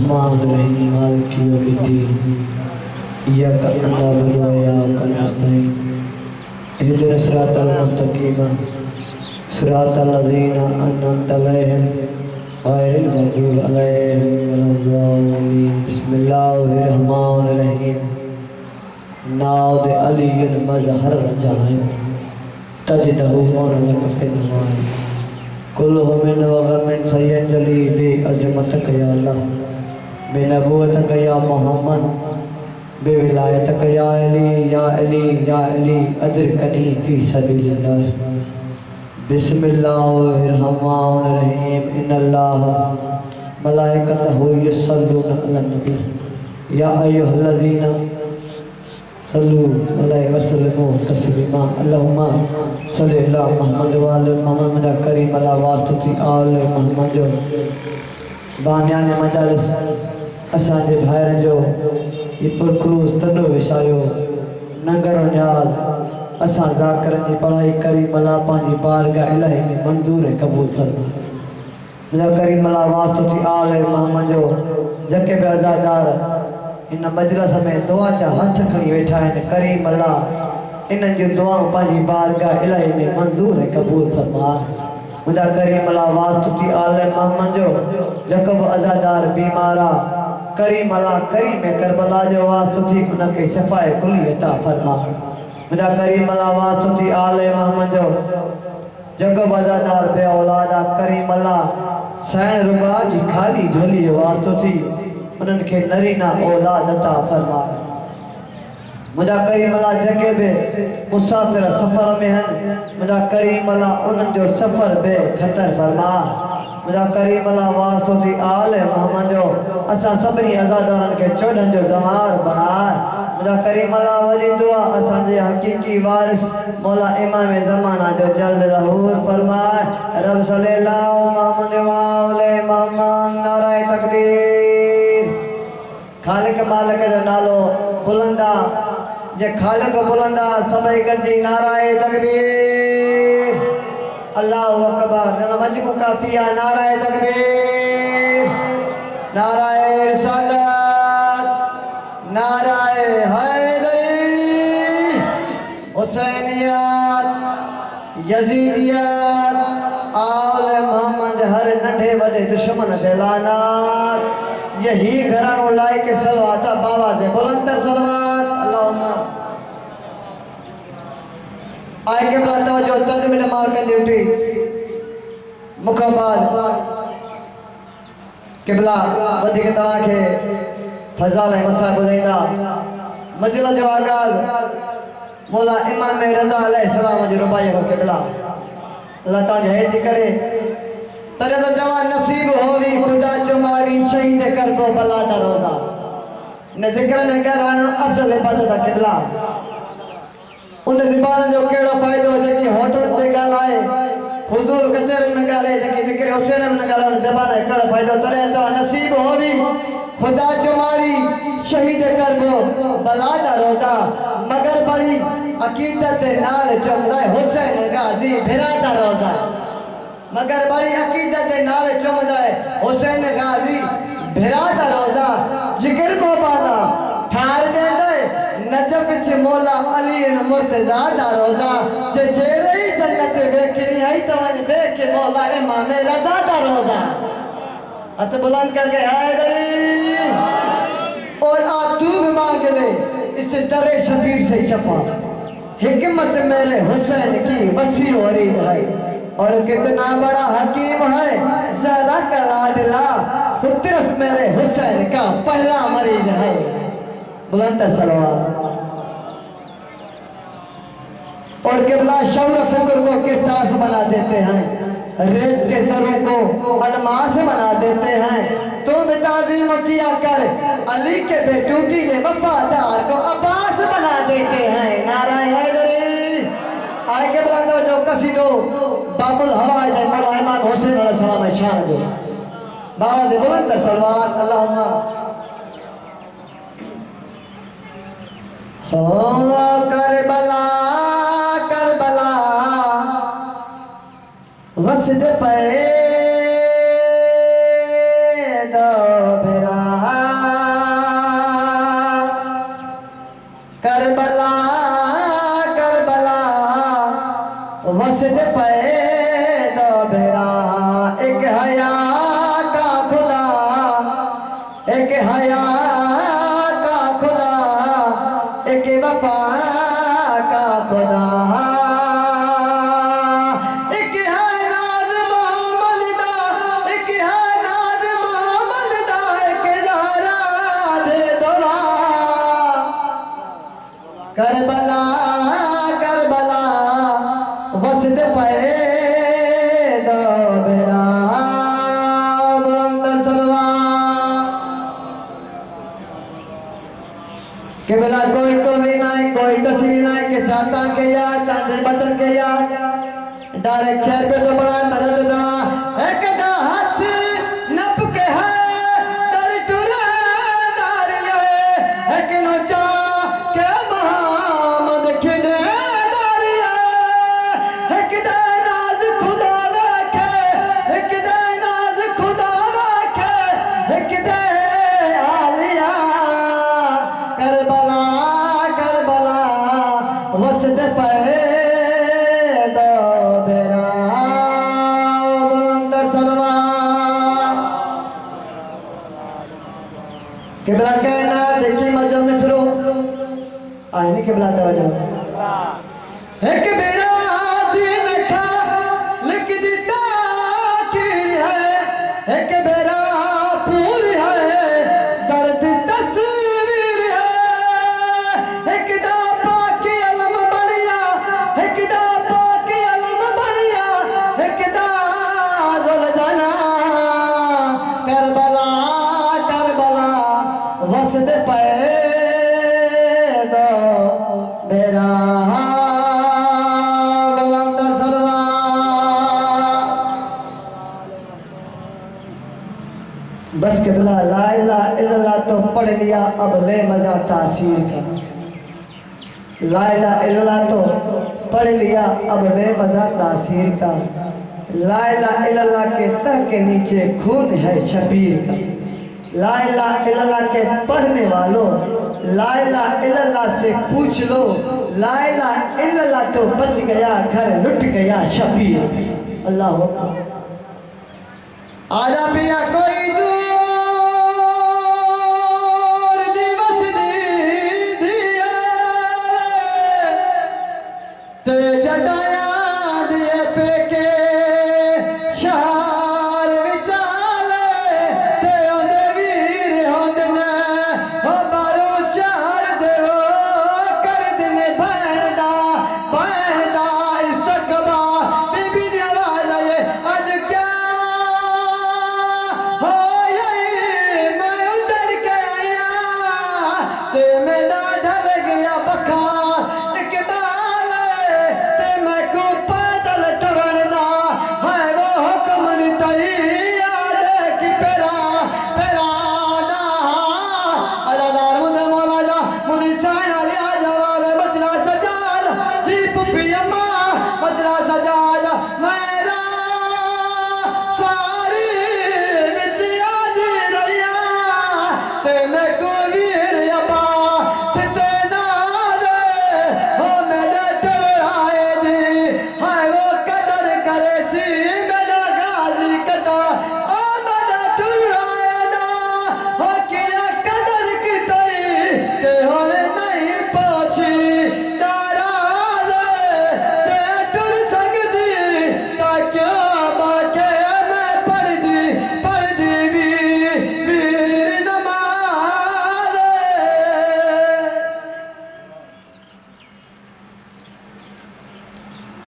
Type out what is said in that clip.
रहमान रहीम मालिक यौमिद्दीन इय्याका नअबुदु व इय्याका नस्तईन इहदिनस सिरातल मुस्तकीम सिरातल लज़ीना अन्अमता अलैहिम गैरिल मग़ज़ूबि अलैहिम वलद्दाल्लीन बिस्मिल्लाहिर रहमानिर रहीम नाद अलीन मज़हर रजाइन तजिदहु मौलाक फिन नवाइन कुल्लु मिन वग़मिन सयंजली बे अज़मतक या अल्लाह बे नबुवतक या मोहम्मद बे विलायतक या अली अदरकनी फी सबीलिल्लाह बिस्मिल्लाहिर्रहमानिर्रहीम इन्नल्लाह मलाइकतहु युसल्लूना अलन नबी या अय्युहल्लज़ीना सल्लु अलैहि वसल्लमु तस्लीमा अल्लाहुम्मा सल्लि अला मुहम्मद व आले मुहम्मद करीम अला वास्तति आले मुहम्मद जो बानियान मजलिस असांजे भाइरनि जो ये पुरक्रूज़ तॾो विछायो नगर न्याज़ असां ज़ाकिरनि जी पढ़ाई करीम अला पंहिंजी बारगाह इलाही में मंज़ूर ऐं क़बूल फरमाए मुंहिंजा करीम अला वास्तति आले मुहम्मद जो जेके बि अज़ादार इन मजलिस में दुआ जा हथ खणी वेठा आहिनि करीम अल्लाह इन्हनि जी दुआऊं पंहिंजी बारगाह इलाही में मंज़ूर ऐं क़बूल फरमाए मुंहिंजा करीम अल्लाह वास्तुति आले मोहम्मद जो जेको बि अज़ादार बीमार आहे करीम अल्लाह करीम करबला जो वास्तुति उनखे शफ़ाए कुली अता फरमाए मुंहिंजा करीम अल्लाह वास्तुति आले मोहम्मद जो जेको बि अज़ादार बे औलाद आहे करीम अल्लाह सैण रुबा जी खाली झोली जो वास्तुति उन्हनि खे नरीना औलाद अता फरमाए मुंहिंजा करीम अल्लाह जेके बि मुसाफ़िर सफ़र में आहिनि मुंहिंजा करीम अल्लाह उन्हनि जो सफ़र बे ख़तर फरमाए मुंहिंजा करीम अल्लाह वास्तुति आले मोहम्मद जो असां सभिनी अज़ादारनि खे चोॾहनि जो ज़मार बणाए मुंहिंजा करीम अल्लाह वॾी दुआ असांजे हक़ीक़ी वारिस मौला इमाम ज़माना जो जल्द ज़हूर फरमाए रब सल्लल्लाहु मुहम्मद व आले मोहम्मद नाराए तकबीर खालिक मालिक जो नालो बुलंदा जे खालिक बुलंदा सभई गॾिजी नाराए तकबीर अल्लाहु अकबर न मजमू काफिया नाराए तकबीर नाराए रिसालत नाराए हैदरी हुसैनियत यजीदियत आले मोहम्मद हर नंढे वॾे दुश्मन ते लानत यही घरानो लाइक सलवात बाबा से बुलंदर सलवात अल्लाहुम्मा आए के बाद तवज्जो तंद में मार कर ड्यूटी मुकम्मल किबला वधिक तवा के फजाल मसा बुझाइंदा मजलिस जो आगाज मौला इमाम रज़ा अलैहिस्सलाम जी रुबाई हो किबला अल्लाह ताला है जी करे तरे तो जवान नसीब होवी खुदा चुमारी शहीद कर को बला दा रोजा न जिक्र में कराना अफजल इबादत किबला उन ज़बान जो केड़ो फायदो जकी होटल ते गालाए हुजूर कचर में गाले जकी जिक्र हुसैन में गाले उन ज़बान केड़ो फायदो तरे तो नसीब होवी खुदा चुमारी शहीद कर को बला दा रोजा मगर बड़ी अकीदत नाल चमदा हुसैन गाजी भिरा दा रोजा मगर बड़ी अकीदत नाल चमदा हुसैन गाजी भिरा दा रोजा जिगर मोबाना ठार देंदे नजब विच मौला अली न मुर्तजा दा रोजा जे जेरे जन्नत वेखणी है तवन वेख मौला इमाम रज़ा दा रोजा हाथ बुलंद करके हैदरी और आप तू भी मांग ले इस दरे शबीर से शफा हिकमत मेरे हुसैन की वसी वरीद है और कितना बड़ा हकीम है ज़हरा का लाडला फितरत मेरे हुसैन का पहला मरीज है बुलंद सलवात और किबला शौर फिक्र को किरतास बना देते हैं रेत के सरों को अलमास बना देते हैं तो ताज़ीम किया कर अली के बेटू की ये वफादार को अब्बास बना देते हैं नाराए हैदरी आए के बाद जो कसीदो बाबुल हवा है मौला इमाम हुसैन अलैहिस्सलाम शान दो बाबा से बुलंद सलवात अल्लाहुम्मा हो करबला करबला वसद पे दो भिरा वसते पैदा बेरा एक हया का खुदा, एक हया का खुदा, एक वफा का खुदा, एक है नाज मोहम्मद दा, एक है नाज मोहम्मद दा, एक ज़हरा दे दुआ करबला करबला वसते पैदा बेरा बुलंद सलवा के बेला कोई तो ना कोई तस्वीर ना के साता के याद ताजे बचन के याद डायरेक्ट शहर पे तो बड़ा मरद दवा एक दा हाथ नप के है दर टुरा दार ले एक नोचा के मोहम्मद खिने दार एक दा नाज खुदा वाके, एक दा नाज खुदा वाके, एक दा आलिया करबला करबला वसते पैदा बेरा बुलंद सलवा किबला कहना देखी मजो मिसरो आए नहीं किबला तवज्जो एक बेरा दिन खा लिख दिता कीर है, एक बेरा पूर है दर्द तस्वीर है, एक दा पाकी अलम बढ़िया, एक दा पाकी अलम बढ़िया, एक दा जुलझना करबला करबला वसते पैदा बेरा बुलंद सलवा बस के बिला ला इलाहा इल्लल्लाह तो पढ़ लिया अब ले मजा तासीर का, ला इलाहा इल्लल्लाह तो पढ़ लिया अब ले मजा तासीर का, ला इलाहा इल्लल्लाह के तह के नीचे खून है शबीर का, ला इलाहा इल्लल्लाह के पढ़ने वालों ला इलाहा इल्लल्लाह से पूछ लो, ला इलाहा इल्लल्लाह तो बच गया घर लुट गया शबीर। अल्लाह हो आजा पिया कोई